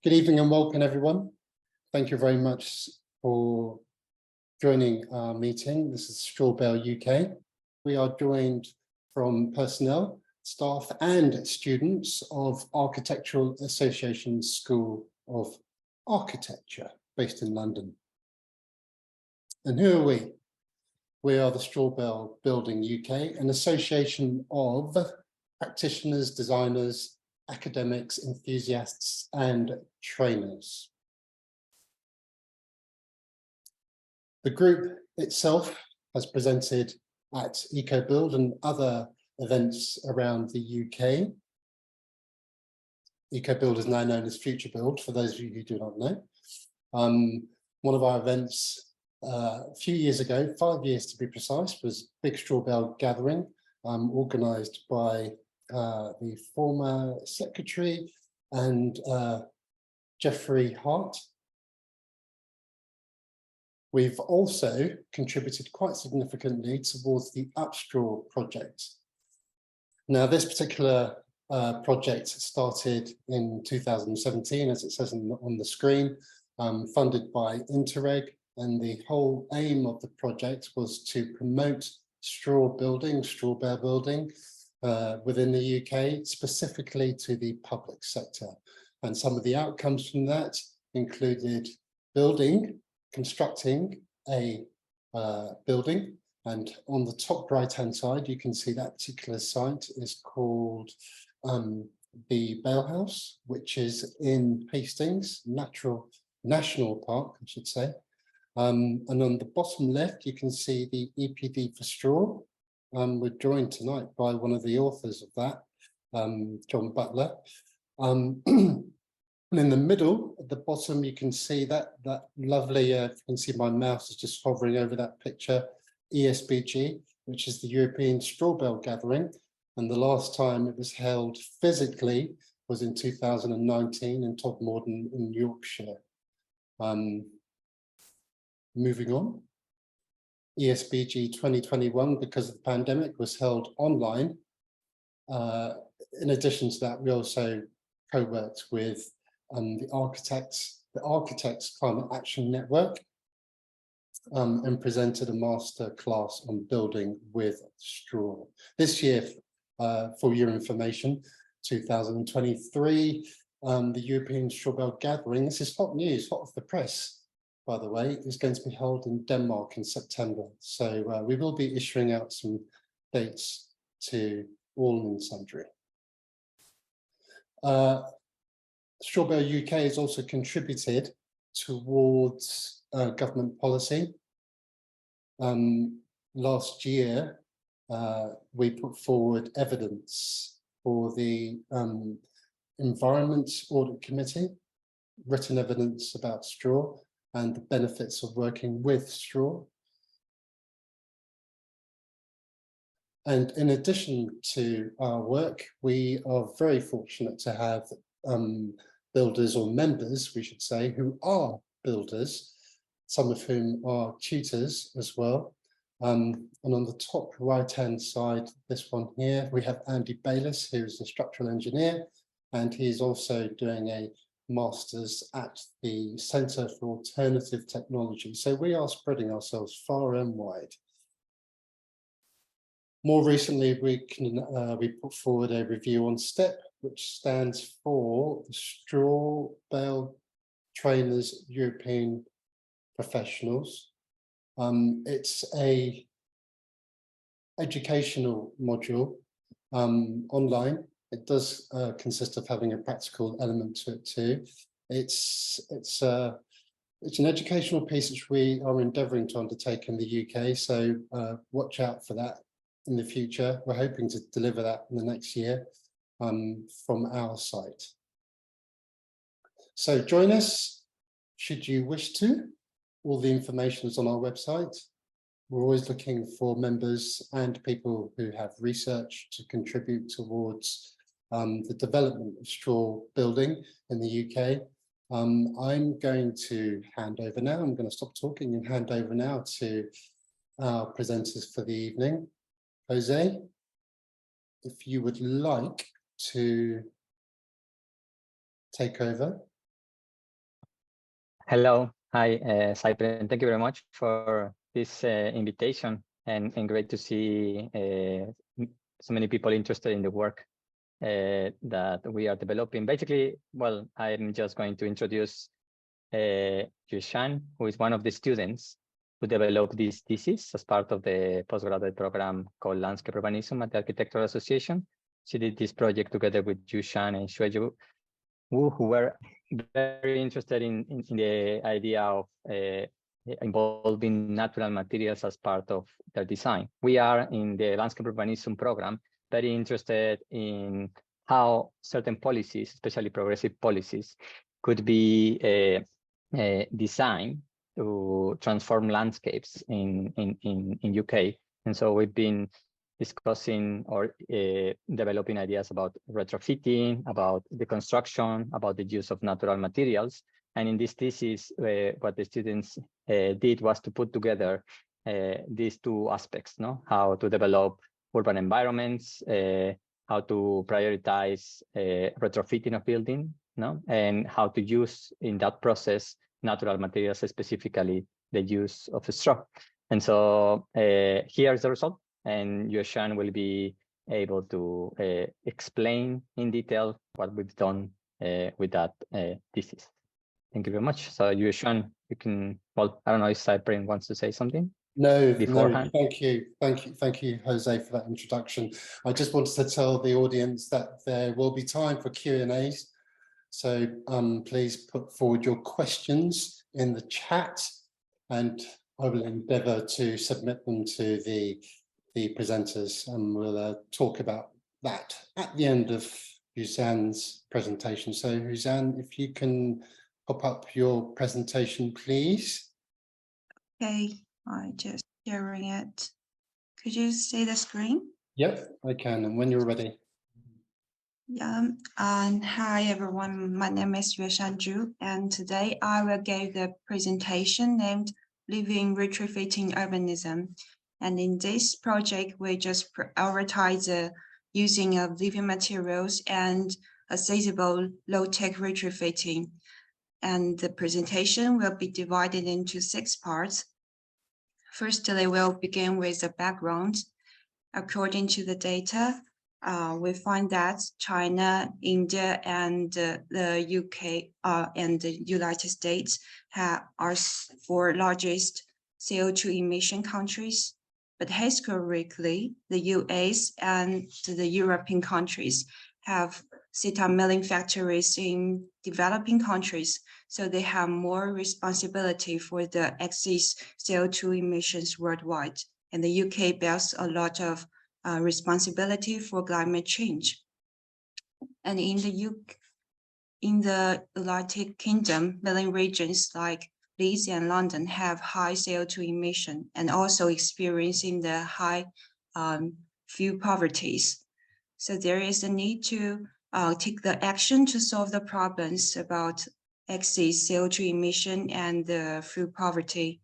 Good evening and welcome, everyone. Thank you very much for joining our meeting. This is Strawbale UK. We are joined from personnel, staff and students of Architectural Association School of Architecture based in London. And who are we? We are the Strawbale Building UK, an association of practitioners, designers, academics, enthusiasts and trainers. The group itself has presented at EcoBuild and other events around the UK. EcoBuild is now known as Future Build, for those of you who do not know. One of our events a few years ago, 5 years to be precise, was Big Strawbale Gathering, organised by the former secretary and Jeffrey Hart. We've also contributed quite significantly towards the Upstraw project. Now, this particular project started in 2017, as it says on the screen, funded by Interreg, and the whole aim of the project was to promote Strawbale building within the UK, specifically to the public sector. And some of the outcomes from that included constructing a building. And on the top right-hand side, you can see that particular site is called the Bale House, which is in Hastings, National Park, I should say. And on the bottom left, you can see the EPD for straw. We're joined tonight by one of the authors of that, John Butler. And in the middle, at the bottom, you can see that lovely, you can see my mouse is just hovering over that picture, ESBG, which is the European Strawbale Gathering. And the last time it was held physically was in 2019 in Todmorden in Yorkshire. Moving on. ESBG 2021, because of the pandemic, was held online. In addition to that, we also co-worked with the Architects Climate Action Network and presented a master class on building with straw. This year, for your information, 2023, the European Strawbale Gathering, this is hot news, hot off the press, by the way, is going to be held in Denmark in September. So we will be issuing out some dates to all and sundry. Strawbale UK has also contributed towards government policy. Last year, we put forward evidence for the Environment Audit Committee, written evidence about straw and the benefits of working with straw. And in addition to our work, we are very fortunate to have builders, or members, we should say, who are builders, some of whom are tutors as well. And on the top right-hand side, this one here, we have Andy Bayliss, who is a structural engineer, and he's also doing a Masters at the Centre for Alternative Technology. So we are spreading ourselves far and wide. More recently, we put forward a review on STEP, which stands for the Strawbale Trainers European Professionals. It's a educational module online. It does consist of having a practical element to it too. It's an educational piece which we are endeavouring to undertake in the UK, so watch out for that in the future. We're hoping to deliver that in the next year from our site. So join us should you wish to. All the information is on our website. We're always looking for members and people who have research to contribute towards the development of straw building in the UK. I'm going to hand over now. I'm going to stop talking and hand over now to our presenters for the evening. Jose, if you would like to take over. Hello, hi, Cyprian. Thank you very much for this invitation, and great to see so many people interested in the work that we are developing. Basically, well, I'm just going to introduce Yushan, who is one of the students who developed this thesis as part of the postgraduate program called Landscape Urbanism at the Architectural Association. She did this project together with Yushan and Xueju, who were very interested in the idea of involving natural materials as part of their design. We are in the Landscape Urbanism program very interested in how certain policies, especially progressive policies, could be designed to transform landscapes in UK. And so we've been discussing or developing ideas about retrofitting, about the construction, about the use of natural materials. And in this thesis, what the students did was to put together these two aspects, no? How to develop urban environments, how to prioritize retrofitting of building, no? And how to use in that process natural materials, specifically the use of straw. And so here's the result. And Yushan will be able to explain in detail what we've done with that thesis. Thank you very much. So Yushan, you can, well, I don't know if Cyprian wants to say something. No, beforehand. no, thank you, Jose, for that introduction. I just wanted to tell the audience that there will be time for Q&As. So please put forward your questions in the chat, and I will endeavour to submit them to the presenters, and we'll talk about that at the end of Huzan's presentation. So Huzan, if you can pop up your presentation, please. Okay, I just sharing it. Could you see the screen? Yep, I can, and when you're ready. Yeah, and hi everyone, my name is Yueshan Zhu, and today I will give the presentation named Living Retrofitting Urbanism. And in this project, we just prioritize the using of living materials and accessible low-tech retrofitting. And the presentation will be divided into 6 parts. Firstly, we'll begin with the background. According to the data, we find that China, India, and the UK and the United States are 4 largest CO2 emission countries. But historically, the US and the European countries have set up milling factories in developing countries, so they have more responsibility for the excess CO2 emissions worldwide. And the UK bears a lot of responsibility for climate change. And in the United Kingdom, milling regions like Leeds and London have high CO2 emission and also experiencing the high fuel poverties. So there is a need to take the action to solve the problems about excess CO2 emission and the fuel poverty.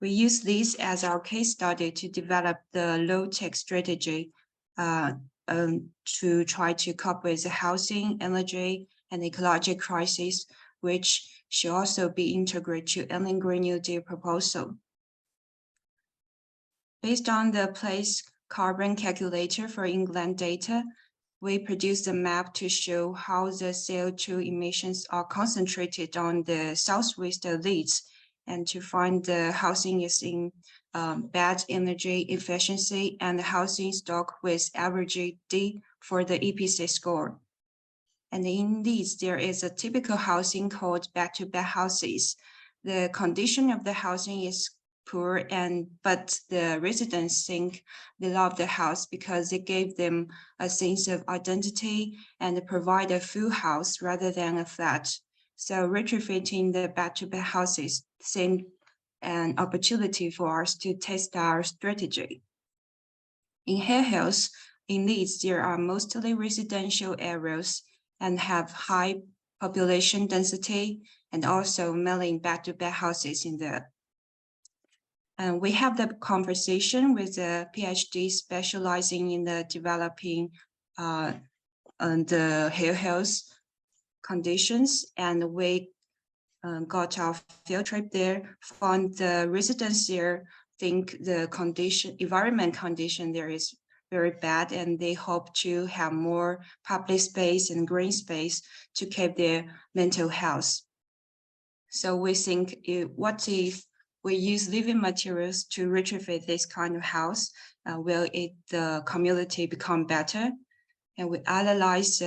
We use this as our case study to develop the low-tech strategy to try to cope with the housing, energy, and ecological crisis, which should also be integrated to Inland Green New Deal proposal. Based on the place carbon calculator for England data, we produced a map to show how the CO2 emissions are concentrated on the southwest of Leeds, and to find the housing is in bad energy efficiency and the housing stock with average D for the EPC score. And in these, there is a typical housing called back-to-back houses. The condition of the housing is poor, but the residents think they love the house because it gave them a sense of identity and provide a full house rather than a flat. So retrofitting the back-to-back houses seemed an opportunity for us to test our strategy. In Hill Hills, in Leeds, there are mostly residential areas and have high population density and also milling back-to-back houses in there. And we have the conversation with a PhD specializing in the developing the Hill Hills conditions, and we got our field trip there, found the residents there think the environment condition there is very bad, and they hope to have more public space and green space to keep their mental health. So we think, what if we use living materials to retrofit this kind of house? Will the community become better? And we analyze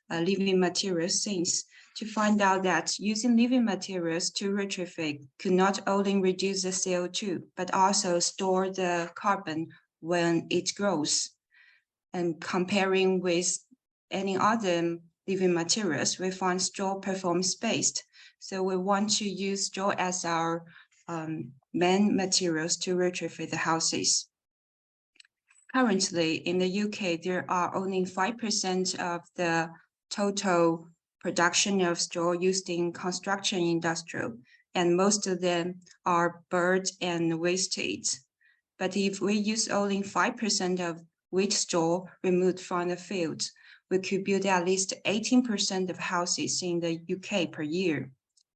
living materials since to find out that using living materials to retrofit could not only reduce the CO2, but also store the carbon when it grows. And comparing with any other living materials, we find straw performs best. So we want to use straw as our main materials to retrofit the houses. Currently, in the UK, there are only 5% of the total production of straw used in construction industrial, and most of them are burned and wasted. But if we use only 5% of wheat straw removed from the field, we could build at least 18% of houses in the UK per year.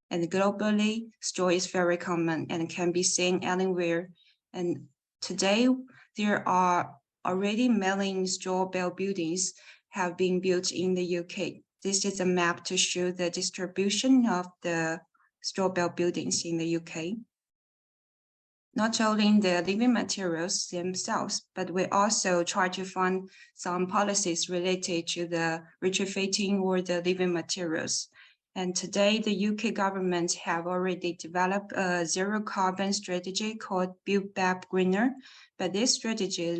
And globally, straw is very common and can be seen anywhere. And today, there are already many Strawbale buildings have been built in the UK. This is a map to show the distribution of the Strawbale buildings in the UK. Not only the living materials themselves, but we also try to find some policies related to the retrofitting or the living materials. And today, the UK government have already developed a zero carbon strategy called Build Back Greener, but this strategy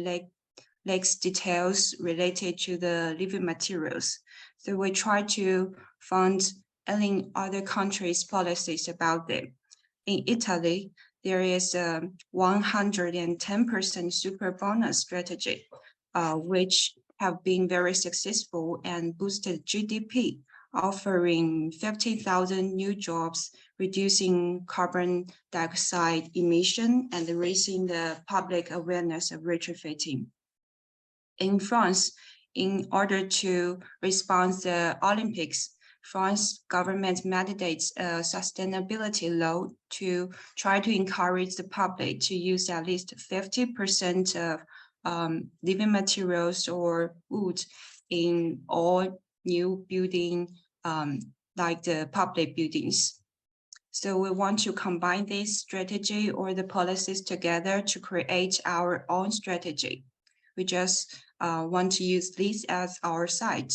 lacks details related to the living materials. So we try to find any other countries' policies about them. In Italy, there is a 110% super bonus strategy, which have been very successful and boosted GDP, offering 50,000 new jobs, reducing carbon dioxide emission, and raising the public awareness of retrofitting. In France, in order to respond to the Olympics, France government mandates a sustainability law to try to encourage the public to use at least 50% of living materials or wood in all new building, like the public buildings. So we want to combine this strategy or the policies together to create our own strategy. We just want to use this as our site.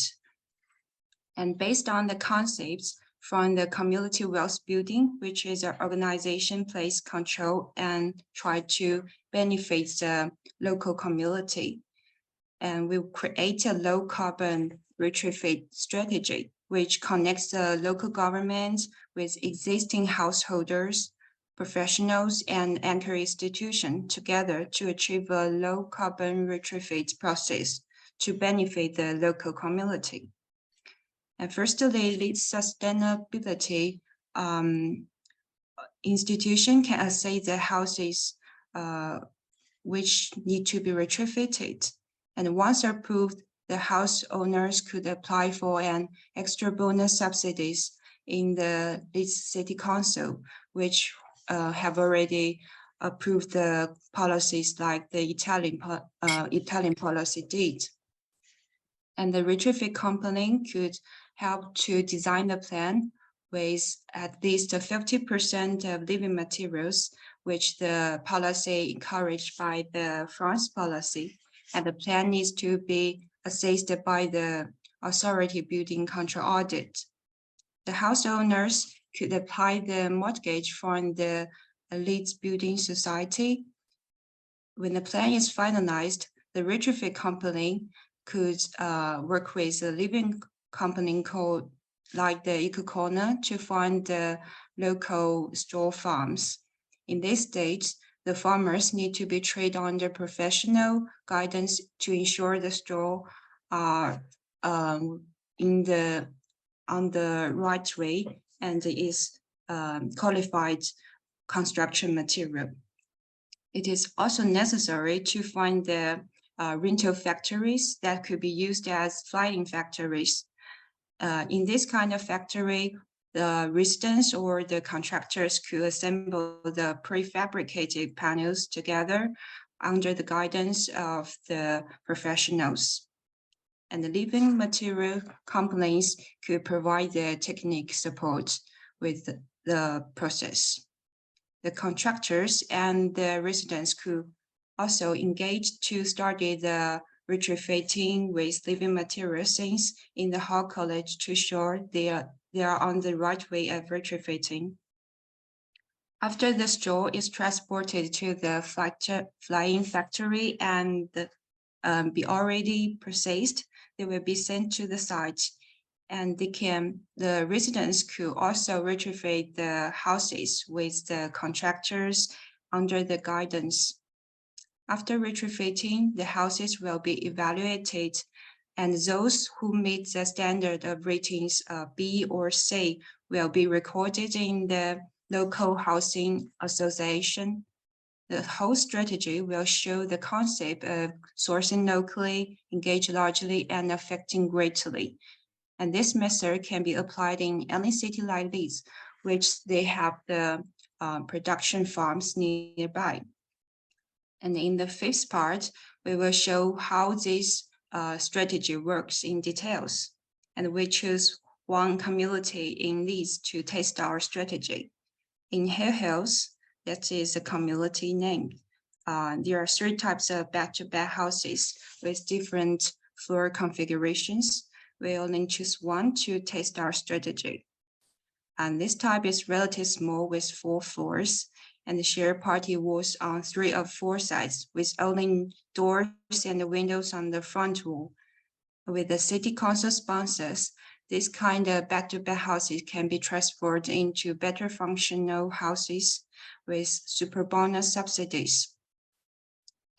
And based on the concepts from the community wealth building, which is an organization place control and try to benefit the local community. And we create a low carbon retrofit strategy, which connects the local government with existing householders, professionals, and anchor institutions together to achieve a low carbon retrofit process to benefit the local community. And firstly, the sustainability institution can assess the houses which need to be retrofitted. And once approved, the house owners could apply for an extra bonus subsidies in the Leeds City Council, which have already approved the policies like the Italian policy did. And the retrofit company could help to design the plan with at least 50% of living materials, which the policy encouraged by the France policy. And the plan needs to be assessed by the authority building control audit. The house owners could apply the mortgage from the Leeds Building Society. When the plan is finalized, the retrofit company could work with a living company called like the Eco Corner to find the local straw farms. In this stage, the farmers need to be trained under professional guidance to ensure the straw are on the right way and is qualified construction material. It is also necessary to find the rental factories that could be used as flying factories. In this kind of factory, the residents or the contractors could assemble the prefabricated panels together under the guidance of the professionals. And the living material companies could provide the technique support with the process. The contractors and the residents could also engage to study the retrofitting with living materials since in the whole college to ensure they are on the right way of retrofitting. After the straw is transported to the flying factory and be already processed, they will be sent to the site, and the residents could also retrofit the houses with the contractors under the guidance. After retrofitting, the houses will be evaluated, and those who meet the standard of ratings B or C will be recorded in the local housing association. The whole strategy will show the concept of sourcing locally, engage largely, and affecting greatly. And this method can be applied in any city like this, which they have the production farms nearby. And in the fifth part, we will show how this strategy works in details. And we choose one community in this to test our strategy. In Hill Hills, that is a community name. There are 3 types of back-to-back houses with different floor configurations. We only choose one to test our strategy. And this type is relatively small with 4 floors, and the shared party walls on 3 of 4 sides with only doors and windows on the front wall. With the city council sponsors, this kind of back-to-back houses can be transferred into better functional houses with super bonus subsidies.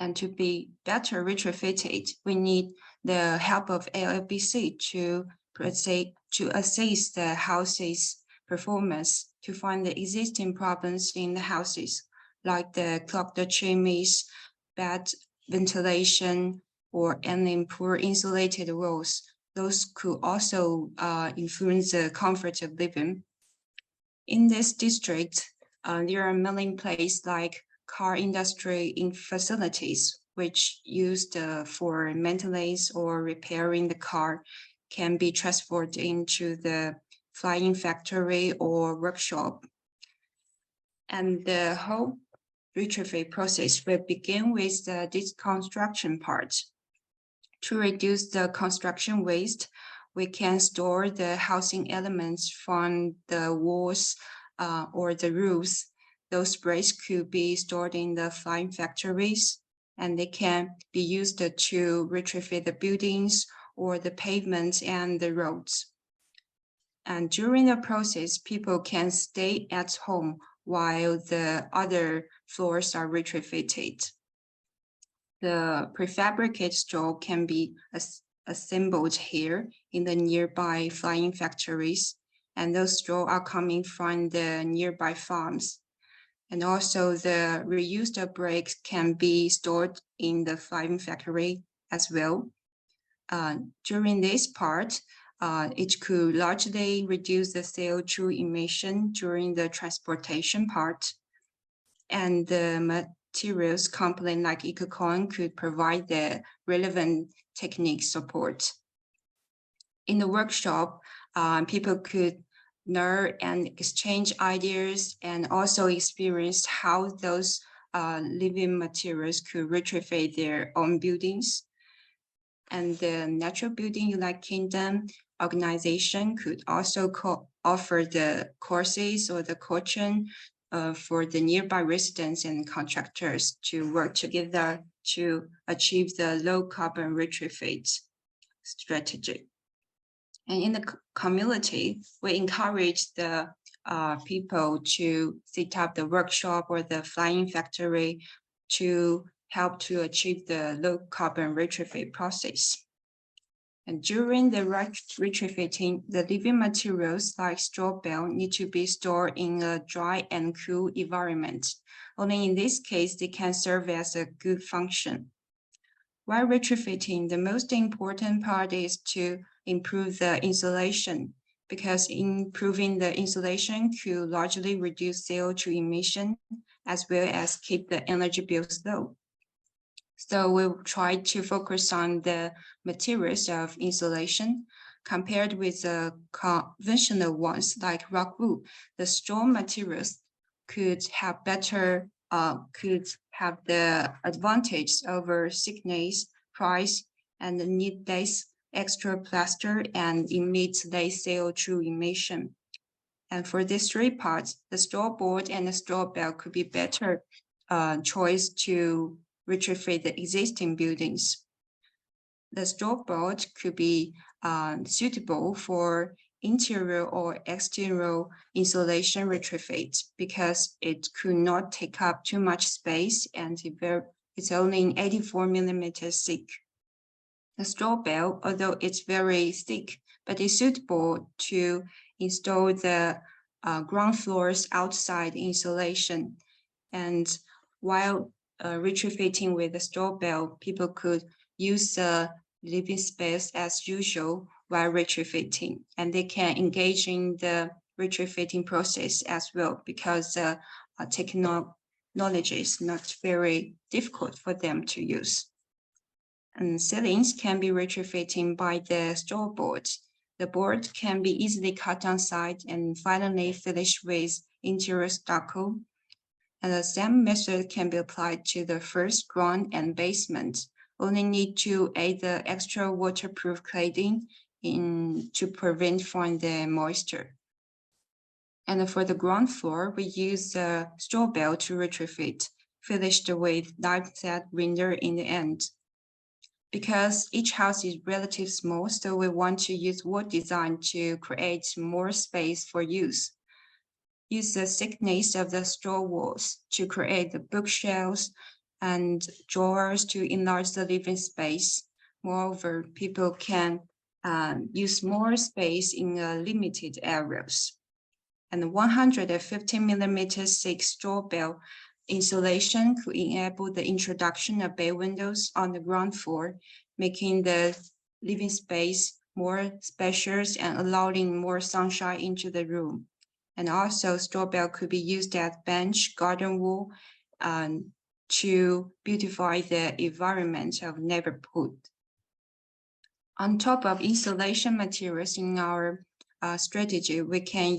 And to be better retrofitted, we need the help of LLBC to assess the house's performance to find the existing problems in the houses, like the clogged chimneys, bad ventilation, or any poor insulated walls. Those could also influence the comfort of living. In this district, there are many places like car industry in facilities, which used for maintenance or repairing the car can be transferred into the flying factory or workshop. And the whole retrofit process will begin with the deconstruction part. To reduce the construction waste, we can store the housing elements from the walls or the roofs. Those bricks could be stored in the flying factories, and they can be used to retrofit the buildings or the pavements and the roads. And during the process, people can stay at home while the other floors are retrofitted. The prefabricated straw can be assembled here in the nearby flying factories, and those straw are coming from the nearby farms. And also the reused bricks can be stored in the flying factory as well. During this part, it could largely reduce the CO2 emission during the transportation part. And the materials company like EcoCoin could provide the relevant technique support. In the workshop, people could learn and exchange ideas and also experience how those living materials could retrofit their own buildings. And the Natural Building United Kingdom organization could also offer the courses or the coaching for the nearby residents and contractors to work together to achieve the low carbon retrofit strategy. And in the community, we encourage the people to set up the workshop or the flying factory to help to achieve the low carbon retrofit process. And during the retrofitting, the living materials like straw bale need to be stored in a dry and cool environment. Only in this case, they can serve as a good function. While retrofitting, the most important part is to improve the insulation, because improving the insulation could largely reduce CO2 emission as well as keep the energy bills low. So we'll try to focus on the materials of insulation. Compared with the conventional ones like rock wool, the straw materials could have the advantage over thickness, price, and need less extra plaster and emit less CO2 emission. And for these three parts, the straw board and the straw bale could be better choice to retrofit the existing buildings. The straw board could be suitable for interior or exterior insulation retrofit because it could not take up too much space and it's only 84 millimeters thick. The straw bale, although it's very thick, but is suitable to install the ground floor's outside insulation. And while retrofitting with the straw bale, people could use the living space as usual while retrofitting, and they can engage in the retrofitting process as well because technology is not very difficult for them to use. And ceilings can be retrofitted by the straw board. The board can be easily cut on site and finally finished with interior stucco. And the same method can be applied to the first ground and basement. Only need to add the extra waterproof cladding to prevent from the moisture. And for the ground floor, we use the straw bale to retrofit, finished with light-set window in the end. Because each house is relatively small, so we want to use wood design to create more space for use. Use the thickness of the straw walls to create the bookshelves and drawers to enlarge the living space. Moreover, people can use more space in limited areas. And 150 millimeters thick straw bale insulation could enable the introduction of bay windows on the ground floor, making the living space more spacious and allowing more sunshine into the room. And also straw bale could be used as bench, garden wall, to beautify the environment of neighborhood. On top of insulation materials in our strategy, we can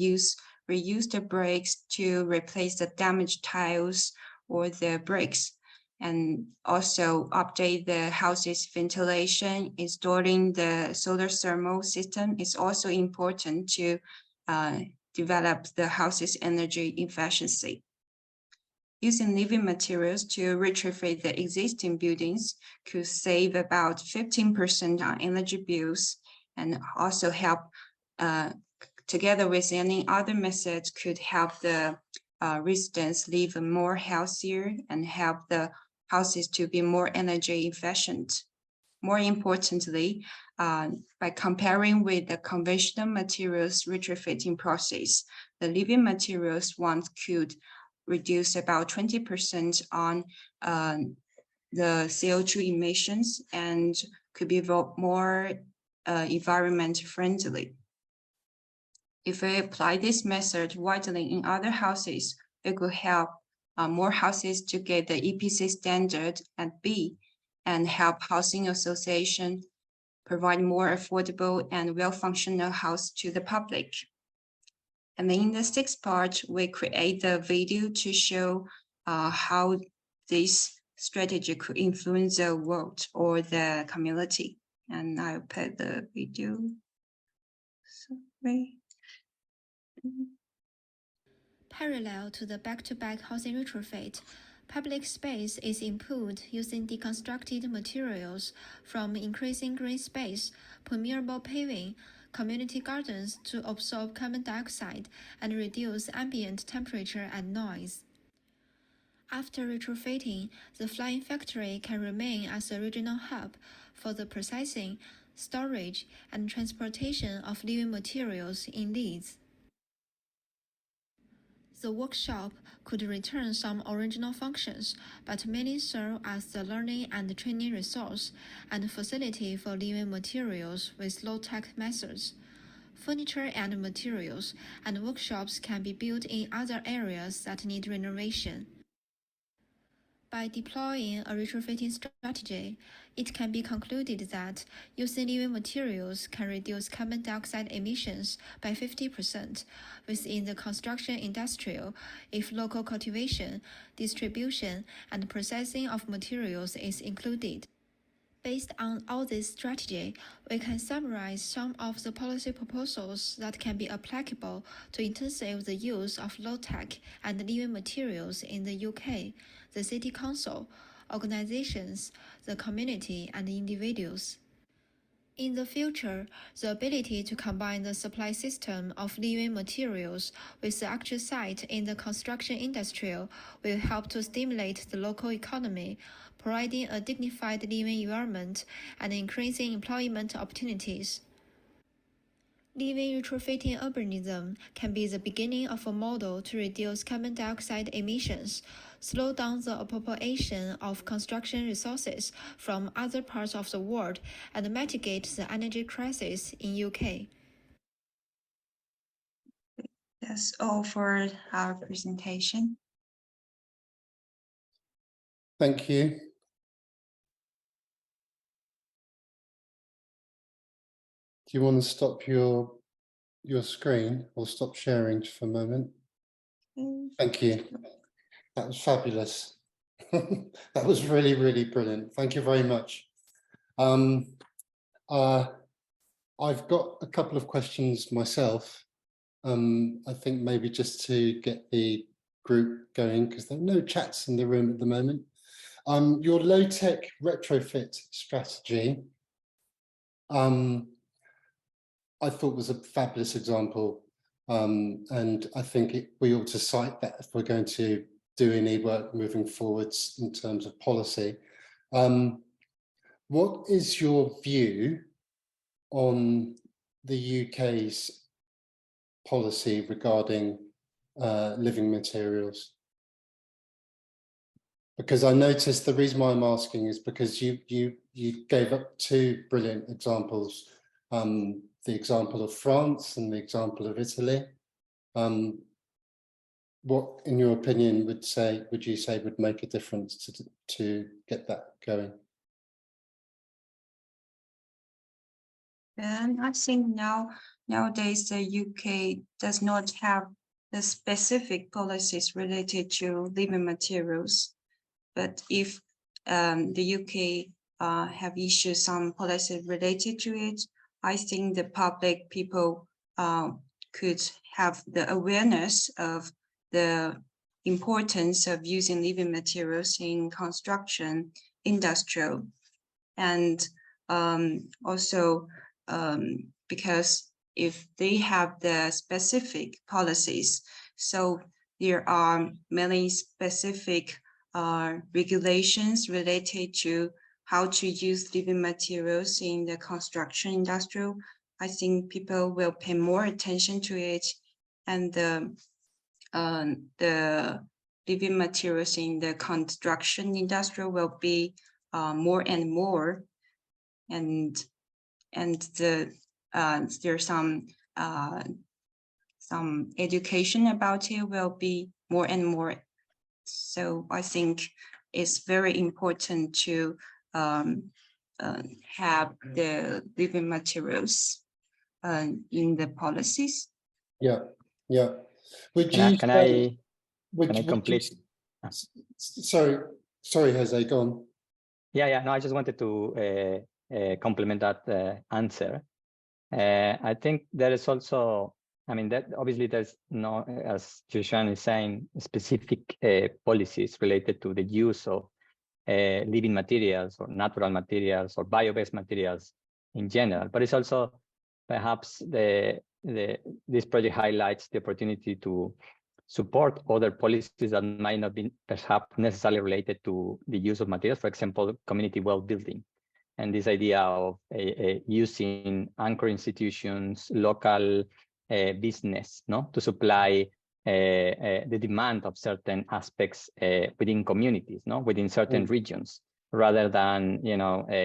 reuse the bricks to replace the damaged tiles or the bricks, and also update the house's ventilation. Installing the solar thermal system is also important to develop the house's energy efficiency. Using living materials to retrofit the existing buildings could save about 15% on energy bills, and also help, together with any other methods, could help the residents live more healthier and help the houses to be more energy efficient. More importantly, by comparing with the conventional materials retrofitting process, the living materials one could reduce about 20% on the CO2 emissions and could be more environment friendly. If we apply this method widely in other houses, it could help more houses to get the EPC standard and B, and help housing association provide more affordable and well-functional house to the public. And then in the sixth part, we create the video to show how this strategy could influence the world or the community. And I'll put the video. Sorry. Parallel to the back-to-back housing retrofit, public space is improved using deconstructed materials from increasing green space, permeable paving, community gardens to absorb carbon dioxide and reduce ambient temperature and noise. After retrofitting, the Flying Factory can remain as a regional hub for the processing, storage, and transportation of living materials in Leeds. The workshop could return some original functions, but mainly serve as the learning and training resource and facility for living materials with low-tech methods. furniture and materials, and workshops can be built in other areas that need renovation. By deploying a retrofitting strategy, it can be concluded that using living materials can reduce carbon dioxide emissions by 50% within the construction industry if local cultivation, distribution, and processing of materials is included. Based on all this strategy, we can summarize some of the policy proposals that can be applicable to intensive the use of low-tech and living materials in the UK, the City Council, organizations, the community, and individuals. In the future, the ability to combine the supply system of living materials with the actual site in the construction industry will help to stimulate the local economy, providing a dignified living environment and increasing employment opportunities. Living retrofitting urbanism can be the beginning of a model to reduce carbon dioxide emissions, slow down the appropriation of construction resources from other parts of the world, and mitigate the energy crisis in UK. That's all for our presentation. Thank you. Do you want to stop your screen or stop sharing for a moment? Thank you. That was fabulous. That was really, really brilliant. Thank you very much. I've got a couple of questions myself. I think maybe just to get the group going, because there are no chats in the room at the moment. Your low-tech retrofit strategy, I thought was a fabulous example. And I think we ought to cite that if we're going to do any work moving forwards in terms of policy. What is your view on the UK's policy regarding living materials? Because I noticed the reason why I'm asking is because you gave up two brilliant examples, the example of France and the example of Italy. What, in your opinion, would you say would make a difference to get that going? And I think nowadays the UK does not have the specific policies related to living materials. But if the UK have issued some policy related to it, I think the public people could have the awareness of the importance of using living materials in construction industrial, and also because if they have the specific policies, so there are many specific regulations related to how to use living materials in the construction industry, I think people will pay more attention to it, and the living materials in the construction industry will be more and more, and there's some education about it will be more and more. So I think it's very important to have the living materials in the policies. Yeah. Can I complete? Sorry, Jose, go on. No, I just wanted to complement that answer. I think there is also, I mean, that obviously there's no, as Joshua is saying, specific policies related to the use of living materials or natural materials or bio-based materials in general, but it's also perhaps this project highlights the opportunity to support other policies that might not be perhaps necessarily related to the use of materials, for example, community well building. And this idea of using anchor institutions, local business, to supply the demand of certain aspects within communities, within certain regions, rather than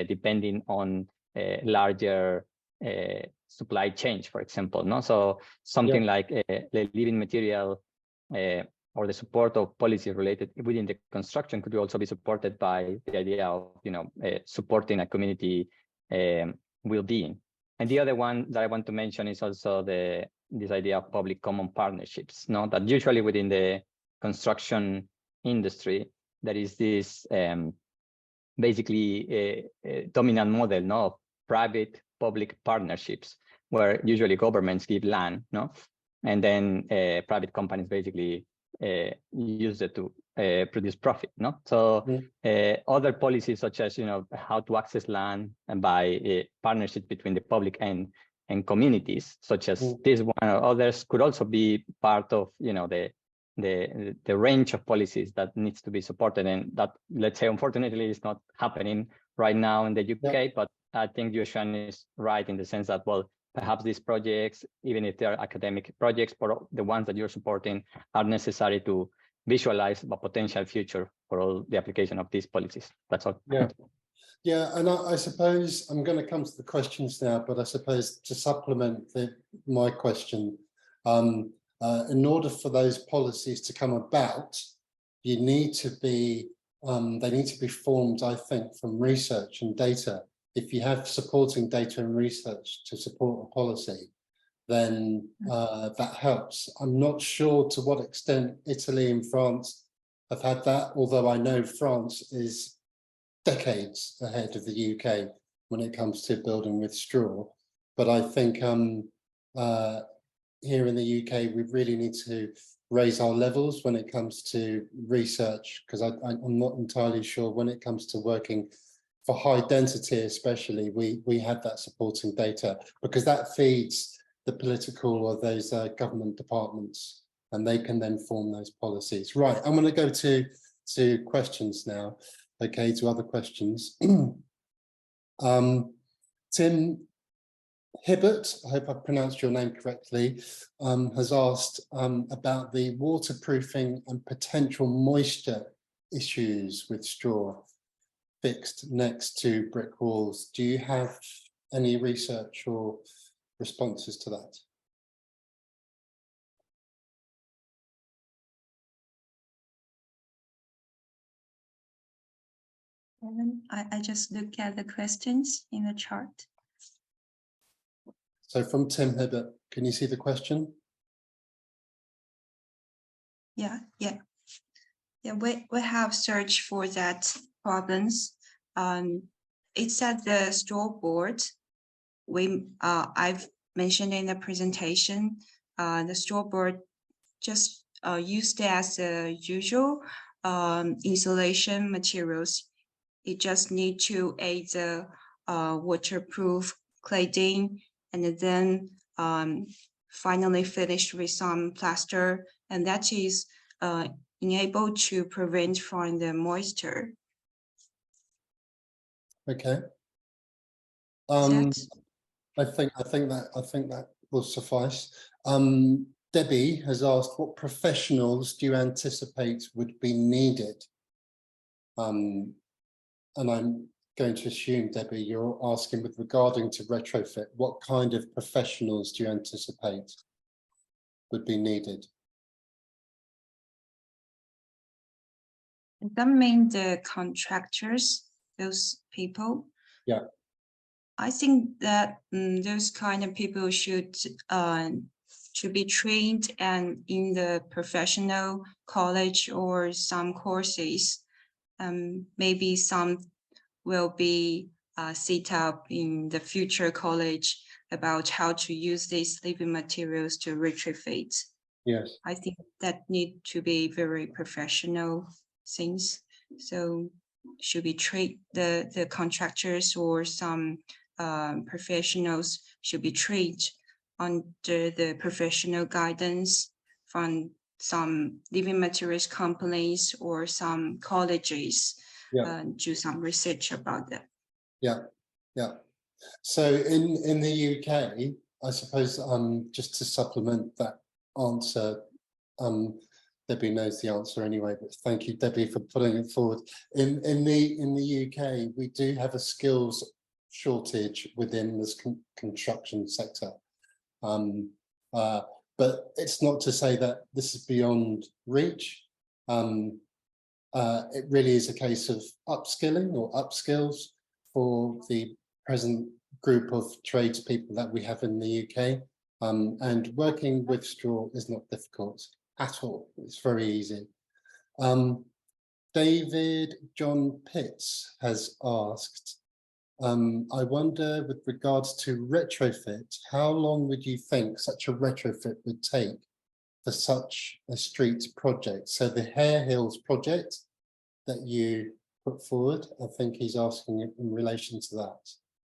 depending on larger supply chain, for example. No, so something like the living material or the support of policy related within the construction could also be supported by the idea of supporting a community well-being. And the other one that I want to mention is also this idea of public common partnerships. No, that usually within the construction industry, there is this basically a dominant model, no, of private public partnerships, where usually governments give land, no, and then private companies basically use it to produce profit, no. So other policies such as how to access land and by partnerships between the public and communities, such as this one or others, could also be part of the range of policies that needs to be supported, and that, let's say, unfortunately is not happening right now in the UK. But I think Yueshan is right in the sense that, well, perhaps these projects, even if they are academic projects, but the ones that you're supporting are necessary to visualize the potential future for all the application of these policies. That's all. Yeah, and I suppose I'm going to come to the questions now, but I suppose to supplement my question, in order for those policies to come about, you need to be, they need to be formed, I think, from research and data. If you have supporting data and research to support a policy, then that helps. I'm not sure to what extent Italy and France have had that, although I know France is decades ahead of the UK when it comes to building with straw. But I think here in the UK, we really need to raise our levels when it comes to research, because I'm not entirely sure when it comes to working for high density, especially, we have that supporting data, because that feeds the political or those government departments, and they can then form those policies. Right, I'm going to go to questions now. Okay, to other questions. Tim Hibbert, I hope I pronounced your name correctly, has asked about the waterproofing and potential moisture issues with straw fixed next to brick walls. Do you have any research or responses to that? I just look at the questions in the chart. So from Tim Hibbert, can you see the question? Yeah, we have searched for that problems. It's at the straw board. I've mentioned in the presentation, the straw board just used as usual insulation materials. It just need to add the waterproof cladding, and then finally finished with some plaster, and that is enabled to prevent from the moisture. Okay. I think that will suffice. Debbie has asked, what professionals do you anticipate would be needed? And I'm going to assume, Debbie, you're asking with regarding to retrofit, what kind of professionals do you anticipate would be needed? That means the contractors, those people. Yeah. I think that those kind of people should be trained and in the professional college or some courses. Maybe some will be set up in the future college about how to use these living materials to retrofit. Yes. I think that need to be very professional things. So should be trained, the contractors or some professionals should be trained under the professional guidance from some living materials companies or some colleges. Do some research about that. Yeah. So in the UK, I suppose just to supplement that answer, Debbie knows the answer anyway, but thank you, Debbie, for putting it forward. In the UK, we do have a skills shortage within this construction sector. But it's not to say that this is beyond reach. It really is a case of upskilling or upskills for the present group of tradespeople that we have in the UK. And working with straw is not difficult at all. It's very easy. David John Pitts has asked, I wonder, with regards to retrofit, how long would you think such a retrofit would take for such a street project? So the Hare Hills project that you put forward, I think he's asking in relation to that.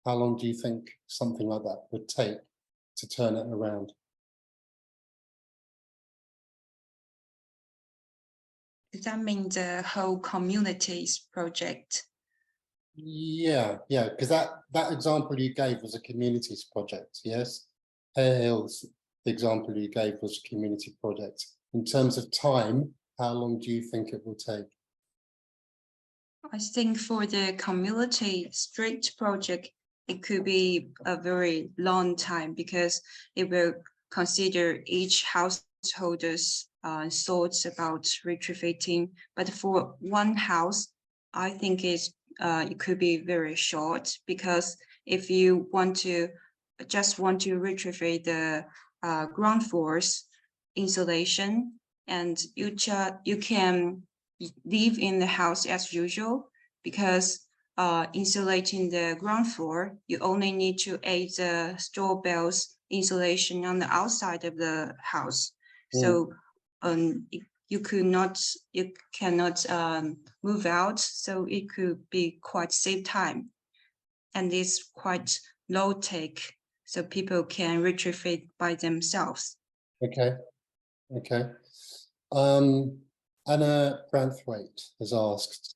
How long do you think something like that would take to turn it around? Does that mean the whole community's project? Yeah, because that example you gave was a community's project, yes? Hare Hills, the example you gave was a community project. In terms of time, how long do you think it will take? I think for the community street project, it could be a very long time because it will consider each householder's thoughts about retrofitting. But for one house, I think it could be very short, because if you just want to retrofit the ground floors insulation, and you can live in the house as usual, because insulating the ground floor, you only need to add the straw bales insulation on the outside of the house. So you cannot move out, so it could be quite save time, and it's quite low tech, so people can retrofit by themselves. Okay. Anna Branthwaite has asked,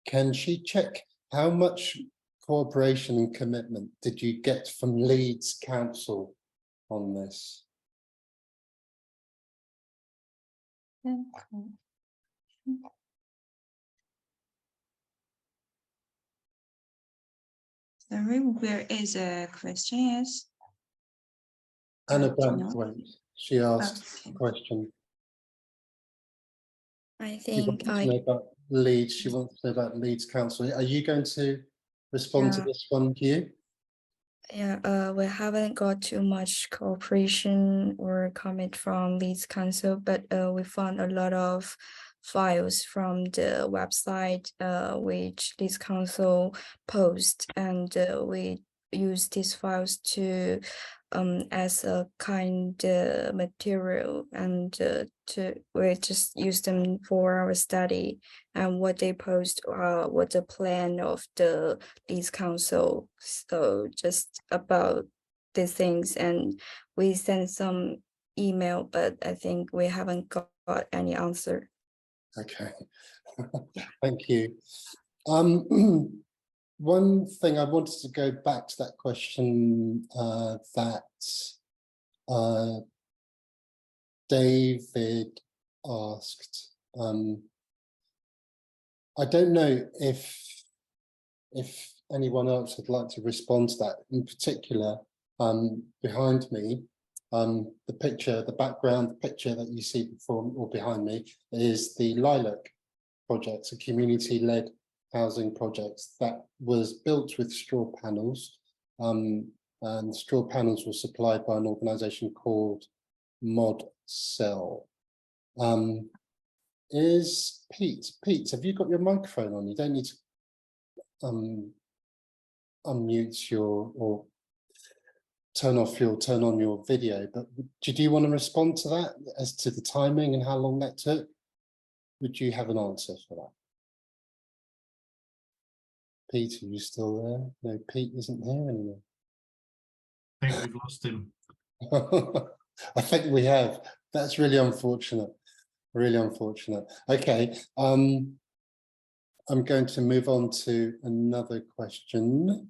can she check how much cooperation and commitment did you get from Leeds Council on this? Sorry, where is the question? Yes. Anna Branthwaite, she asked a question. I She think wants to know about Leeds. She wants to know about Leeds Council. Are you going to respond to this one, Hugh? Yeah, we haven't got too much cooperation or comment from Leeds Council, but we found a lot of files from the website which Leeds Council post, and we use these files to as a kind material, and we just use them for our study. And what they post what the plan of the Leeds Council, so just about these things, and we sent some email, but I think we haven't got any answer. Okay, thank you. One thing I wanted to go back to that question that David asked. I don't know if anyone else would like to respond to that. In particular, behind me, the picture, the background picture that you see before or behind me is the Lilac project, a community-led housing project that was built with straw panels, and straw panels were supplied by an organisation called Mod Cell. Is Pete, have you got your microphone on? You don't need to unmute or turn on your video, but do you want to respond to that as to the timing and how long that took? Would you have an answer for that? Pete, are you still there? No, Pete isn't here anymore. I think we've lost him. I think we have. That's really unfortunate. Really unfortunate. Okay. I'm going to move on to another question.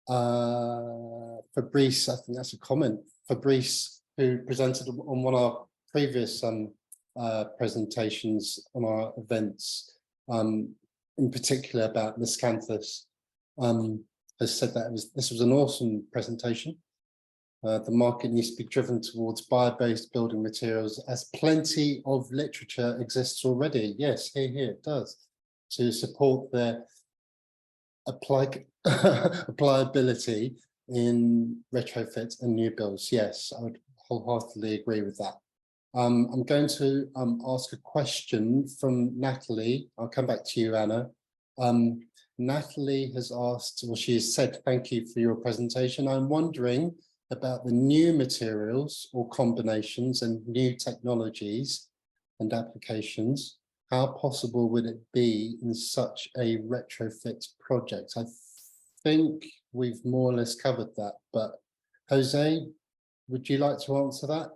Fabrice, I think that's a comment. Fabrice, who presented on one of our previous presentations on our events, in particular about miscanthus, has said that this was an awesome presentation. The market needs to be driven towards bio-based building materials, as plenty of literature exists already. Yes, here it does, to support their applicability in retrofit and new builds. Yes, I would wholeheartedly agree with that. I'm going to ask a question from Natalie. I'll come back to you, Anna. Natalie has asked, or she has said, thank you for your presentation. I'm wondering about the new materials or combinations and new technologies and applications. How possible would it be in such a retrofit project? I think we've more or less covered that, but Jose, would you like to answer that?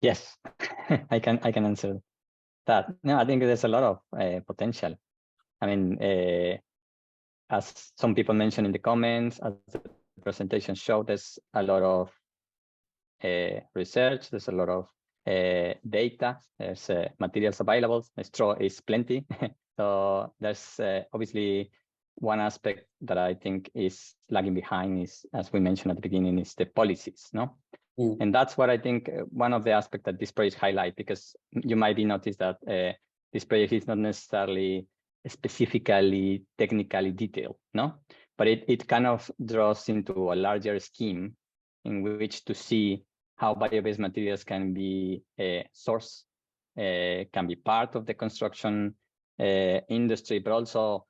Yes, I can answer that. No, I think there's a lot of potential. I mean, as some people mentioned in the comments, as the presentation showed, there's a lot of research, there's a lot of data, there's materials available, straw is plenty. So there's obviously one aspect that I think is lagging behind is, as we mentioned at the beginning, is the policies, no? And that's what I think one of the aspects that this project highlight, because you might be noticed that this project is not necessarily specifically technically detailed, no? But it kind of draws into a larger scheme in which to see how bio-based materials can be sourced, can be part of the construction industry, but also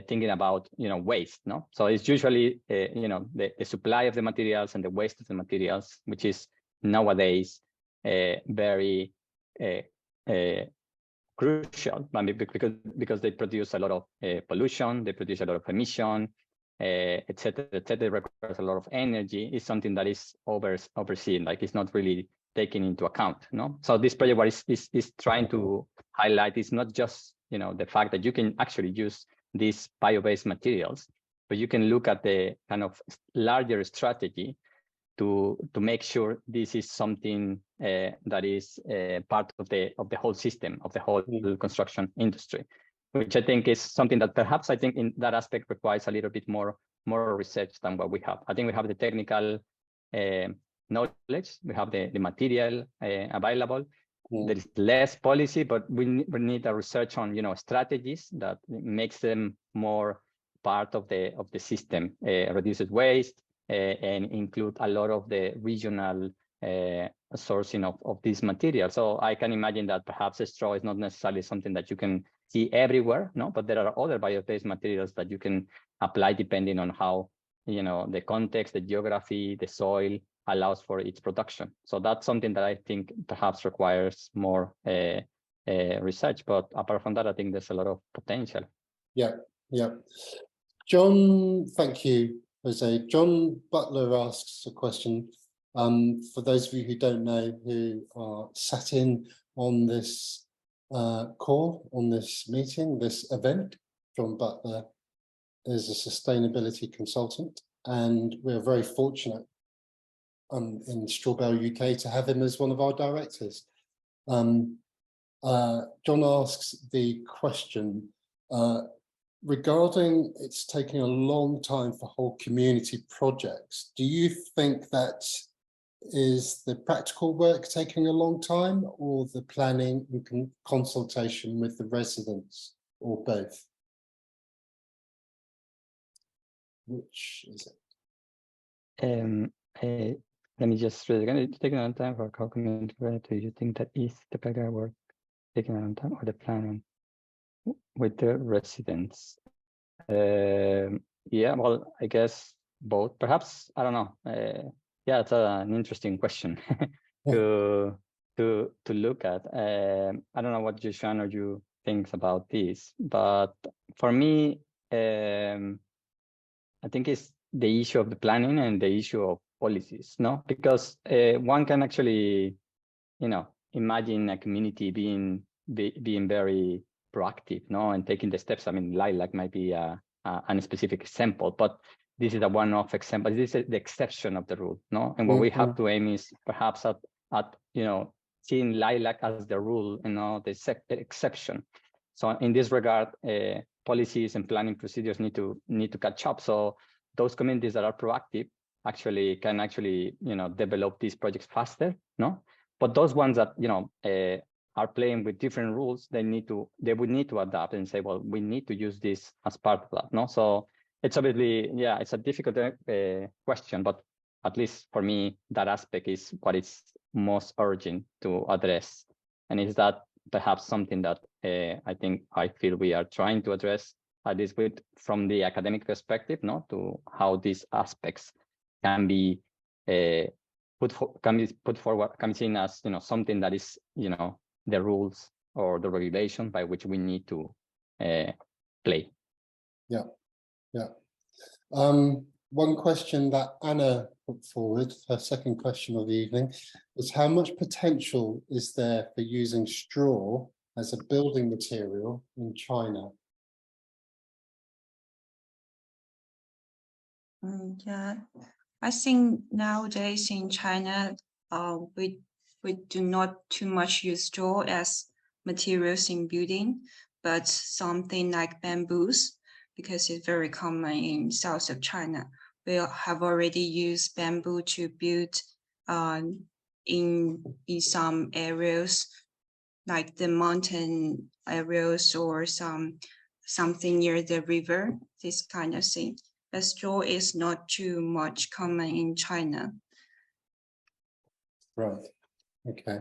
thinking about, waste, no? So it's usually, the supply of the materials and the waste of the materials, which is nowadays very crucial, because they produce a lot of pollution, they produce a lot of emission, etc. It requires a lot of energy. Is something that is overseen, like it's not really taken into account, no? So this project what is trying to highlight is not just, the fact that you can actually use these bio-based materials, but you can look at the kind of larger strategy to make sure this is something that is part of the whole system, of the whole construction industry, which I think is something that perhaps I think in that aspect requires a little bit more research than what we have. I think we have the technical knowledge, we have the material available. There is less policy, but we need a research on, strategies that makes them more part of the system, reduces waste, and include a lot of the regional sourcing of these materials. So I can imagine that perhaps a straw is not necessarily something that you can see everywhere, no? But there are other bio-based materials that you can apply depending on how, the context, the geography, the soil allows for its production. So that's something that I think perhaps requires more research. But apart from that, I think there's a lot of potential. Yeah. John, thank you, Jose. John Butler asks a question. For those of you who don't know, who are sat in on this call, on this meeting, this event, John Butler is a sustainability consultant, and we're very fortunate in Strawbale UK to have him as one of our directors. John asks the question, regarding it's taking a long time for whole community projects, do you think that is the practical work taking a long time, or the planning and consultation with the residents, or both? Which is it? Let me just read again. It's taking a long time for how community. Do you think that is the practical work taking a long time, or the planning with the residents? Yeah, well, I guess both. Perhaps, I don't know. Yeah, it's an interesting question to look at. I don't know what Joshua or you thinks about this, but for me, I think it's the issue of the planning and the issue of policies, no? Because one can actually, imagine a community being very proactive, no, and taking the steps. I mean, lilac might be a specific example, but this is a one-off example. This is the exception of the rule, no? And what we have to aim is perhaps at seeing lilac as the rule, the exception. So in this regard, policies and planning procedures need to catch up. So those communities that are proactive can develop these projects faster, no? But those ones that are playing with different rules, they would need to adapt and say, well, we need to use this as part of that, no? So it's obviously, yeah, it's a difficult question, but at least for me, that aspect is what is most urgent to address. And is that perhaps something that I feel we are trying to address, at least from the academic perspective, no, to how these aspects can be put forward, can be seen as something that is the rules or the regulation by which we need to play. Yeah. One question that Anna put forward, her second question of the evening, was how much potential is there for using straw as a building material in China? Yeah, I think nowadays in China, we do not too much use straw as materials in building, but something like bamboos, because it's very common in south of China. We have already used bamboo to build in some areas, like the mountain areas or something near the river, this kind of thing. But straw is not too much common in China. Right. Okay.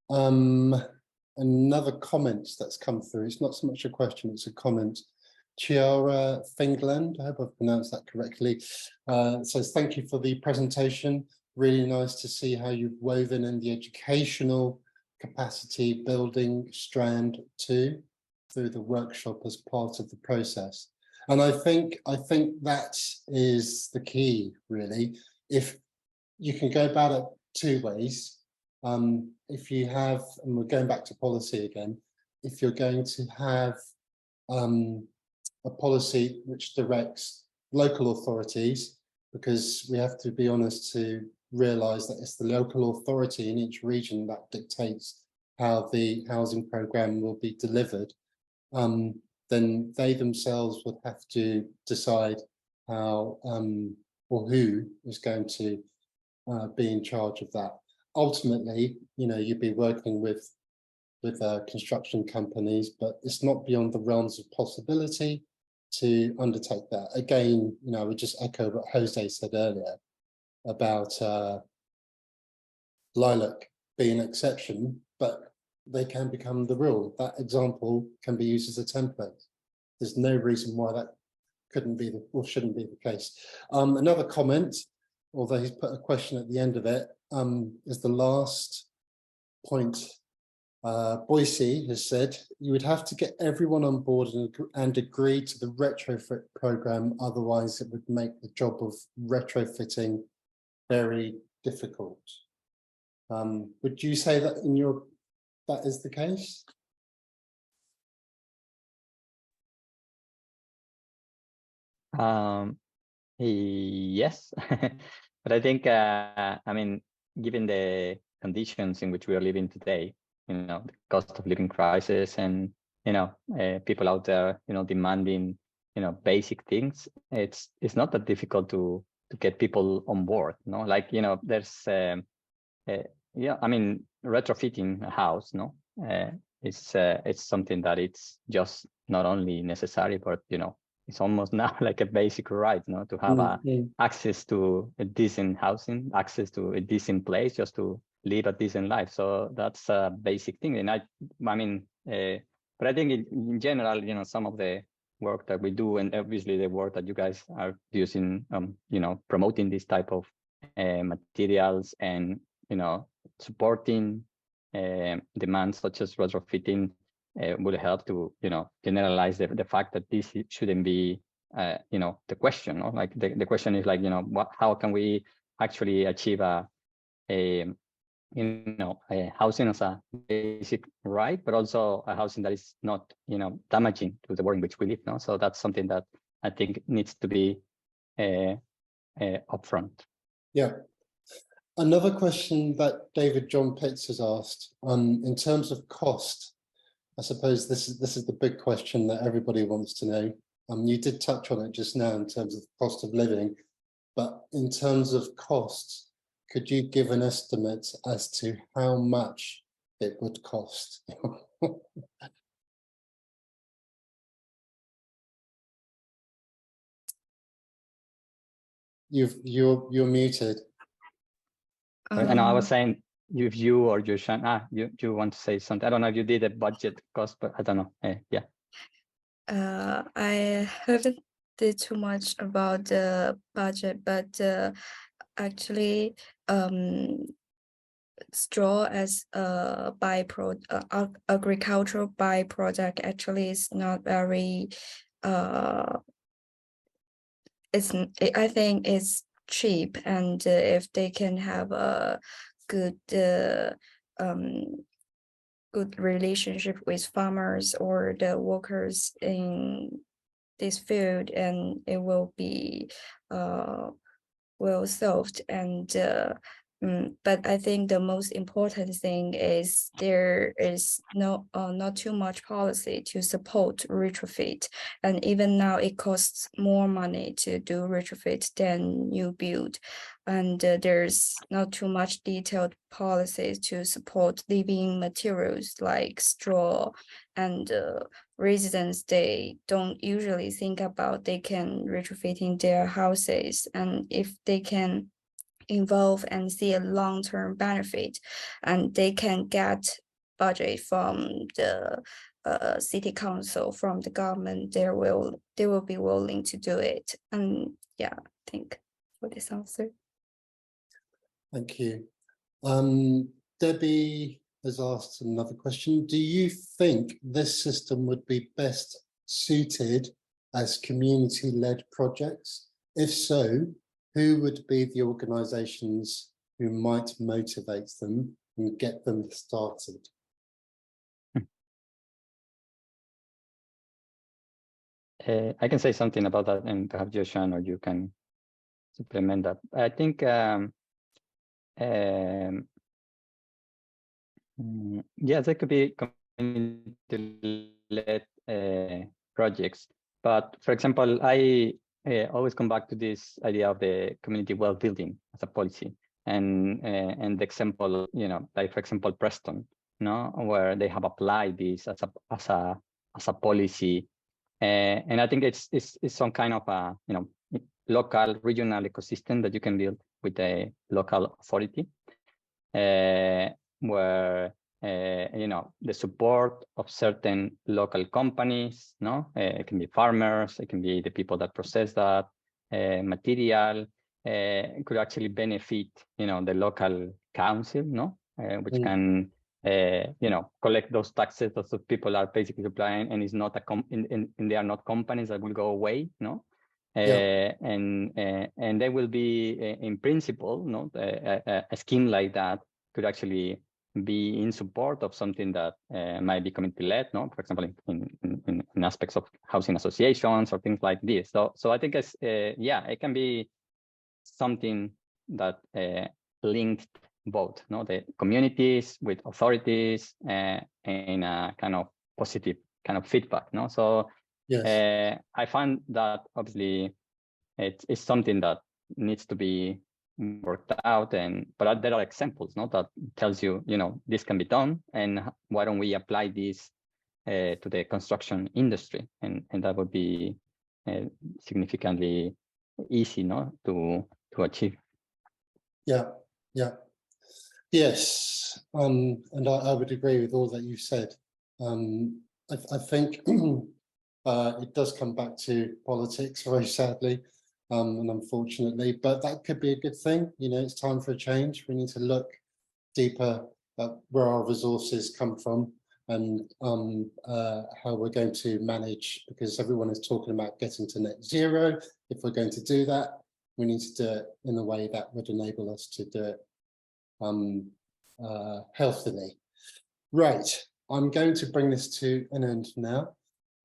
Another comment that's come through. It's not so much a question, it's a comment. Chiara Fingland, I hope I've pronounced that correctly, says, thank you for the presentation. Really nice to see how you've woven in the educational capacity building strand too, through the workshop as part of the process. And I think that is the key, really. If you can go about it two ways, if you have, and we're going back to policy again, if you're going to have a policy which directs local authorities, because we have to be honest to realise that it's the local authority in each region that dictates how the housing programme will be delivered, then they themselves would have to decide how or who is going to be in charge of that. Ultimately, you'd be working with construction companies, but it's not beyond the realms of possibility to undertake that. Again, I would just echo what Jose said earlier about lilac being an exception, but they can become the rule. That example can be used as a template. There's no reason why that couldn't be or shouldn't be the case. Another comment, although he's put a question at the end of it, is the last point. Boise has said you would have to get everyone on board and agree to the retrofit program, otherwise it would make the job of retrofitting very difficult. Would you say that that is the case? Yes, but I think given the conditions in which we are living today, the cost of living crisis and people out there demanding basic things, it's not that difficult to get people on board, there's retrofitting a house, it's something that it's just not only necessary, but it's almost now like a basic right, to have access to a decent housing, access to a decent place, just to live a decent life. So that's a basic thing. And but I think in general, some of the work that we do, and obviously the work that you guys are using, promoting this type of materials and supporting demands such as retrofitting, will help to generalize the fact that this shouldn't be the question. The question is how can we actually achieve a housing as a basic right, but also a housing that is not damaging to the world in which we live. So that's something that I think needs to be upfront. Yeah. Another question that David John Pitts has asked, in terms of cost, I suppose this is the big question that everybody wants to know. You did touch on it just now in terms of cost of living, but in terms of costs, could you give an estimate as to how much it would cost? You're muted. And I was saying, if you or Yushan, you want to say something? I don't know if you did a budget cost, but I don't know. Yeah. I haven't did too much about the budget, but actually, straw as a agricultural byproduct actually is not very I think it's cheap, and if they can have a good good relationship with farmers or the workers in this field, and it will be well solved. And but I think the most important thing is there is not too much policy to support retrofit, and even now it costs more money to do retrofit than new build, and there's not too much detailed policies to support living materials like straw, and residents, they don't usually think about they can retrofit in their houses, and if they can involve and see a long-term benefit, and they can get budget from the city council, from the government, they will be willing to do it. And yeah, I think for this answer. Thank you. Debbie has asked another question. Do you think this system would be best suited as community-led projects? If so, who would be the organisations who might motivate them and get them started? I can say something about that, and perhaps Joshan or you can supplement that. I think yes, there could be community-led projects, but for example, I always come back to this idea of the community well building as a policy, and the example, like for example, Preston, where they have applied this as a policy, and I think it's some kind of a local regional ecosystem that you can build with a local authority, where the support of certain local companies, it can be farmers, it can be the people that process that material, could actually benefit the local council, which can collect those taxes that those people are basically supplying, and is not and they are not companies that will go away, and they will be in principle, a scheme like that could actually be in support of something that might be community-led, for example, in aspects of housing associations or things like this. So I think it's it can be something that linked both, the communities with authorities, in a kind of positive kind of feedback, So yes. I find that obviously it's something that needs to be worked out, but there are examples, that tells you, this can be done, and why don't we apply this to the construction industry, and that would be significantly easy, to achieve. Yes, and I would agree with all that you said. I think it does come back to politics, very sadly, and unfortunately, but that could be a good thing. It's time for a change. We need to look deeper at where our resources come from, and how we're going to manage, because everyone is talking about getting to net zero. If we're going to do that, we need to do it in a way that would enable us to do it healthily. Right, I'm going to bring this to an end now.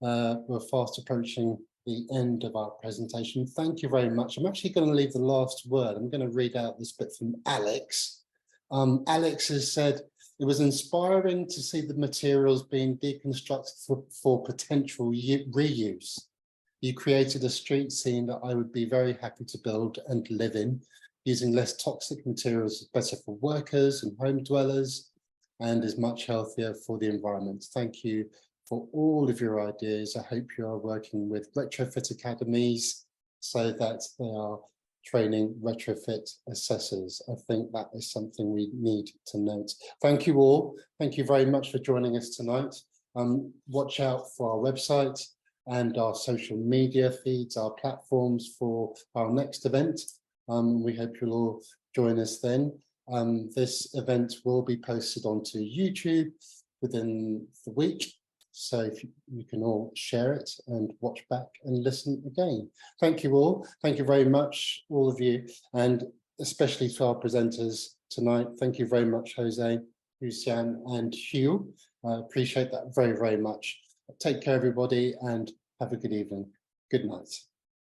We're fast approaching the end of our presentation. Thank you very much. I'm actually going to leave the last word. I'm going to read out this bit from Alex. Alex has said, It was inspiring to see the materials being deconstructed for potential reuse. You created a street scene that I would be very happy to build and live in, using less toxic materials, better for workers and home dwellers, and is much healthier for the environment. Thank you for all of your ideas. I hope you are working with retrofit academies so that they are training retrofit assessors. I think that is something we need to note. Thank you all. Thank you very much for joining us tonight. Watch out for our website and our social media feeds, our platforms for our next event. We hope you'll all join us then. This event will be posted onto YouTube within the week, so if you can all share it and watch back and listen again. Thank you all. Thank you very much, all of you, and especially to our presenters tonight. Thank you very much, Jose, Lucian, and Hugh. I appreciate that very, very much. Take care, everybody, and have a good evening. Good night.